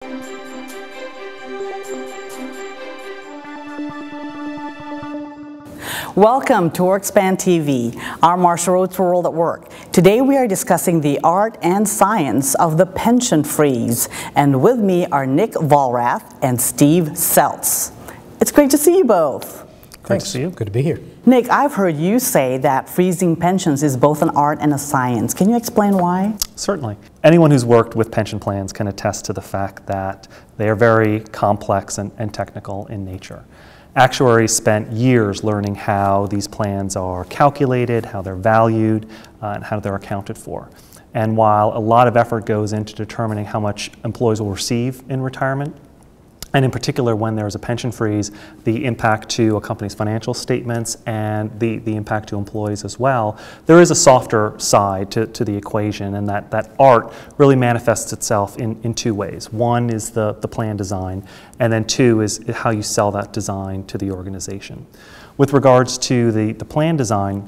Welcome to WorkSpan TV. I'm Marcia Rhodes for World at Work. Today we are discussing the art and science of the pension freeze. And with me are Nick Vollrath and Steve Seltz. It's great to see you both. Great to see you. Good to be here. Nick, I've heard you say that freezing pensions is both an art and a science. Can you explain why? Certainly. Anyone who's worked with pension plans can attest to the fact that they are very complex and technical in nature. Actuaries spent years learning how these plans are calculated, how they're valued, and how they're accounted for. And while a lot of effort goes into determining how much employees will receive in retirement, and in particular when there's a pension freeze, the impact to a company's financial statements and the impact to employees as well, there is a softer side to the equation, and that art really manifests itself in two ways. One is the plan design, and then two is how you sell that design to the organization. With regards to the plan design,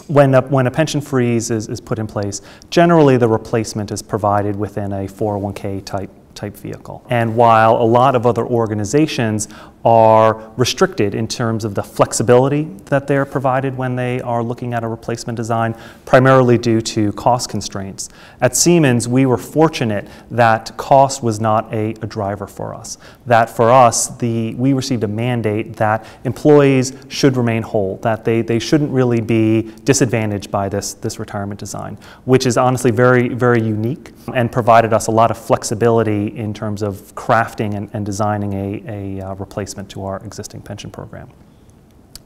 when a pension freeze is put in place, generally the replacement is provided within a 401k type vehicle. And while a lot of other organizations are restricted in terms of the flexibility that they're provided when they are looking at a replacement design, primarily due to cost constraints, at Siemens we were fortunate that cost was not a driver for us. That for us, we received a mandate that employees should remain whole, that they shouldn't really be disadvantaged by this retirement design, which is honestly very, very unique and provided us a lot of flexibility in terms of crafting and designing a replacement to our existing pension program.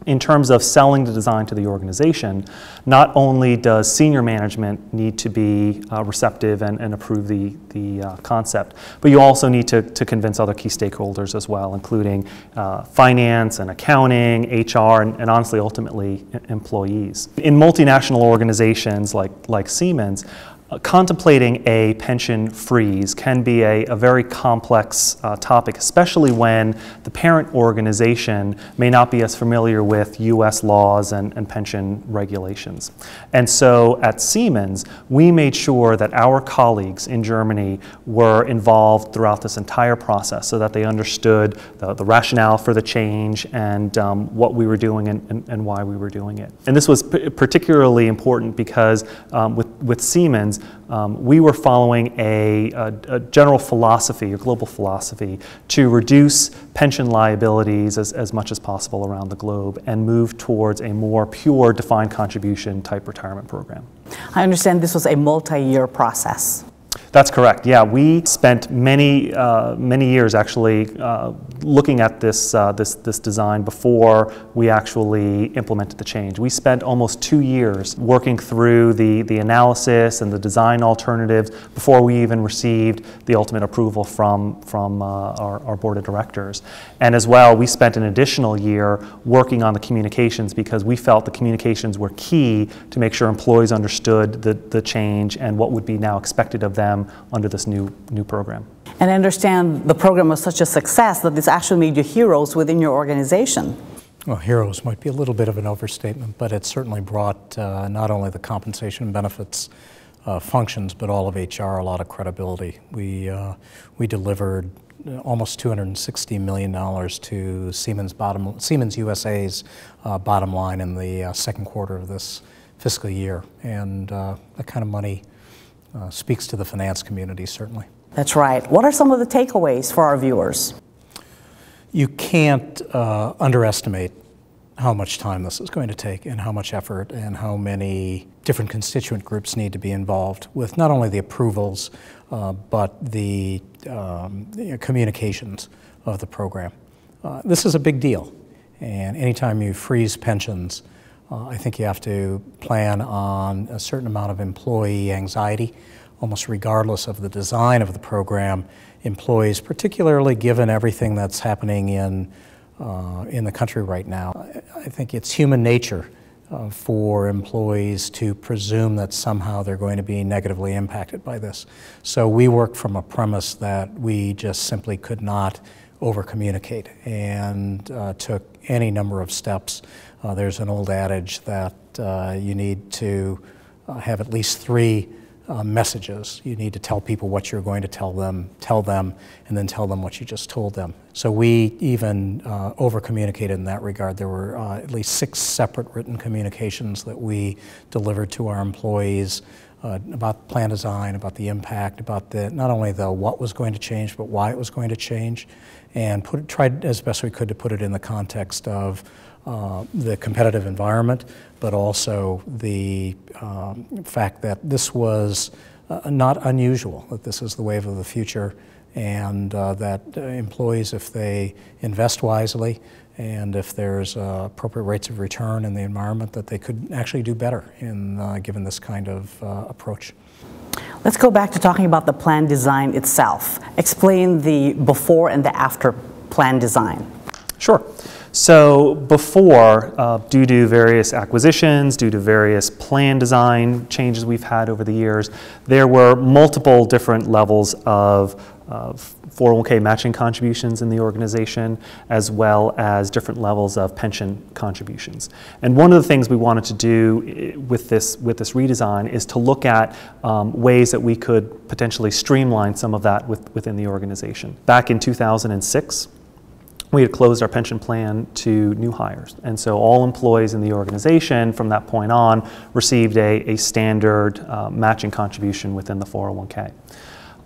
In terms of selling the design to the organization, not only does senior management need to be receptive and approve the concept, but you also need to convince other key stakeholders as well, including finance and accounting, HR, and honestly, ultimately, employees. In multinational organizations like Siemens, contemplating a pension freeze can be a very complex topic, especially when the parent organization may not be as familiar with U.S. laws and pension regulations. And so at Siemens, we made sure that our colleagues in Germany were involved throughout this entire process so that they understood the rationale for the change and what we were doing and why we were doing it. And this was particularly important because with Siemens, we were following a general philosophy, or global philosophy, to reduce pension liabilities as much as possible around the globe and move towards a more pure defined contribution type retirement program. I understand this was a multi-year process. That's correct. Yeah, we spent many years actually looking at this design before we actually implemented the change. We spent almost 2 years working through the analysis and the design alternatives before we even received the ultimate approval from our board of directors. And as well, we spent an additional year working on the communications because we felt the communications were key to make sure employees understood the change and what would be now expected of them under this new program. And I understand the program was such a success that this actually made you heroes within your organization. Well, heroes might be a little bit of an overstatement, but it certainly brought not only the compensation and benefits functions, but all of HR a lot of credibility. We delivered almost $260 million to Siemens USA's bottom line in the second quarter of this fiscal year, and that kind of money speaks to the finance community, certainly. That's right. What are some of the takeaways for our viewers? You can't underestimate how much time this is going to take and how much effort and how many different constituent groups need to be involved with not only the approvals, but the communications of the program. This is a big deal, and anytime you freeze pensions, I think you have to plan on a certain amount of employee anxiety, almost regardless of the design of the program. Employees, particularly given everything that's happening in the country right now, I think it's human nature for employees to presume that somehow they're going to be negatively impacted by this. So we work from a premise that we just simply could not over-communicate and took any number of steps. There's an old adage that you need to have at least 3 messages. You need to tell people what you're going to tell them, and then tell them what you just told them. So we even over-communicated in that regard. There were at least 6 separate written communications that we delivered to our employees about plan design, about the impact, about not only the what was going to change, but why it was going to change, and tried as best we could to put it in the context of the competitive environment, but also the fact that this was not unusual, that this is the wave of the future, and that employees, if they invest wisely and if there's appropriate rates of return in the environment, that they could actually do better in given this kind of approach. Let's go back to talking about the plan design itself. Explain the before and the after plan design. Sure. So before, due to various acquisitions, due to various plan design changes we've had over the years, there were multiple different levels of 401k matching contributions in the organization, as well as different levels of pension contributions. And one of the things we wanted to do with this redesign is to look at ways that we could potentially streamline some of that within the organization. Back in 2006, we had closed our pension plan to new hires. And so all employees in the organization from that point on received a standard matching contribution within the 401k.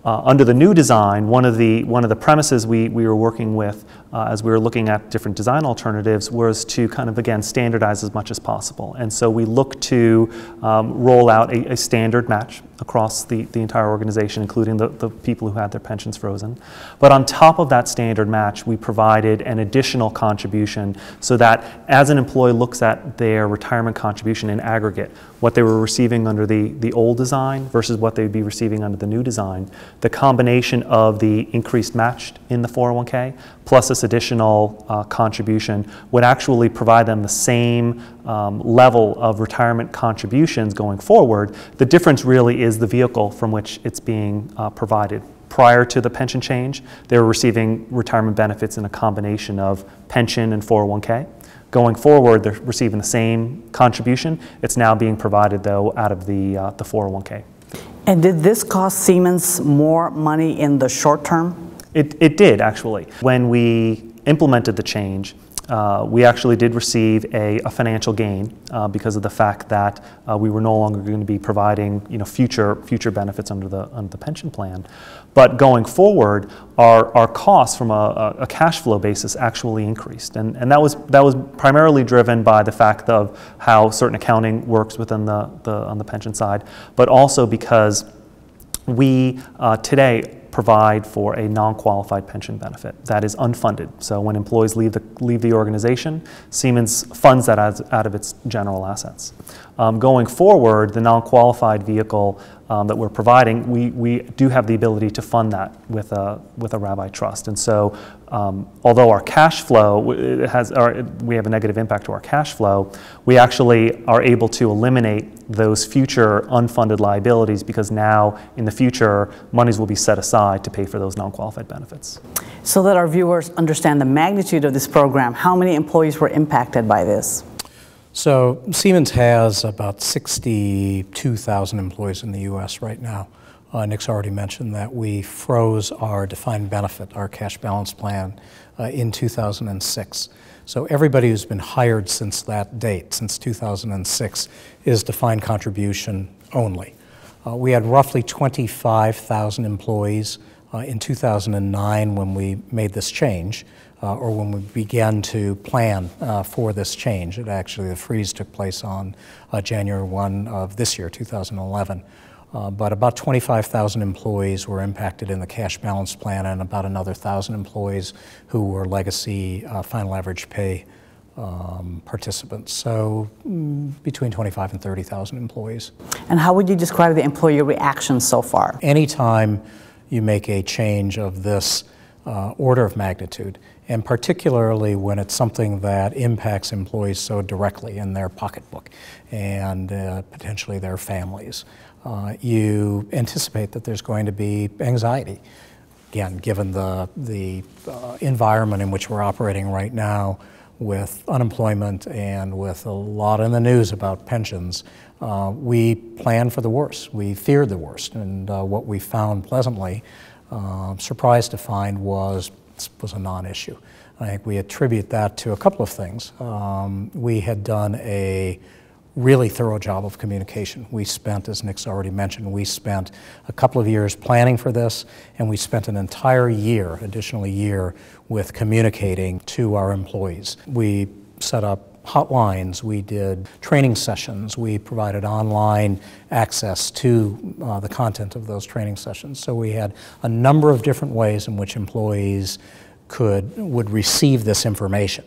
Under the new design, one of the premises we were working with as we were looking at different design alternatives was to kind of, again, standardize as much as possible. And so we looked to roll out a standard match across the entire organization, including the people who had their pensions frozen. But on top of that standard match, we provided an additional contribution so that as an employee looks at their retirement contribution in aggregate, what they were receiving under the old design versus what they would be receiving under the new design, the combination of the increased match in the 401k plus this additional contribution would actually provide them the same level of retirement contributions going forward. The difference really is the vehicle from which it's being provided. Prior to the pension change, they were receiving retirement benefits in a combination of pension and 401k. Going forward, they're receiving the same contribution. It's now being provided, though, out of the 401k. And did this cost Siemens more money in the short term? It did, actually. When we implemented the change, we actually did receive a financial gain because of the fact that we were no longer going to be providing future benefits under the pension plan. But going forward, our costs from a cash flow basis actually increased, and that was primarily driven by the fact of how certain accounting works within on the pension side, but also because we today provide for a non-qualified pension benefit that is unfunded. So when employees leave the organization, Siemens funds that out of its general assets. Going forward, the non-qualified vehicle that we're providing, we do have the ability to fund that with a rabbi trust. And so although our cash flow we have a negative impact to our cash flow, we actually are able to eliminate those future unfunded liabilities because now in the future monies will be set aside to pay for those non-qualified benefits. So that our viewers understand the magnitude of this program, how many employees were impacted by this? So Siemens has about 62,000 employees in the U.S. right now. Nick's already mentioned that we froze our defined benefit, our cash balance plan, in 2006. So everybody who's been hired since that date, since 2006, is defined contribution only. We had roughly 25,000 employees in 2009 when we made this change, or when we began to plan for this change. The freeze took place on January 1 of this year, 2011. But about 25,000 employees were impacted in the cash balance plan, and about another 1,000 employees who were legacy final average pay participants. So between 25 and 30,000 employees. And how would you describe the employee reaction so far? Anytime you make a change of this order of magnitude, and particularly when it's something that impacts employees so directly in their pocketbook and potentially their families, you anticipate that there's going to be anxiety. Again, given the environment in which we're operating right now, with unemployment and with a lot in the news about pensions, we planned for the worst. We feared the worst. And what we found pleasantly, surprised to find, was a non-issue. I think we attribute that to a couple of things. We had done a really thorough job of communication. We spent, as Nick's already mentioned, we spent a couple of years planning for this, and we spent an entire year, additional year, with communicating to our employees. We set up hotlines, we did training sessions, we provided online access to the content of those training sessions. So we had a number of different ways in which employees would receive this information,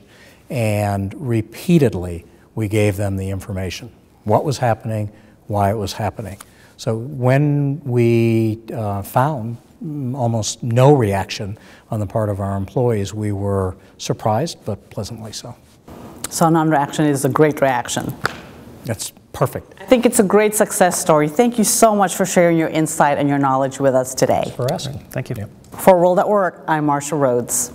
and repeatedly we gave them the information, what was happening, why it was happening. So when we found almost no reaction on the part of our employees, we were surprised, but pleasantly so. So non-reaction is a great reaction. That's perfect. I think it's a great success story. Thank you so much for sharing your insight and your knowledge with us today. For asking. Thank you. Yep. For World at Work, I'm Marcia Rhodes.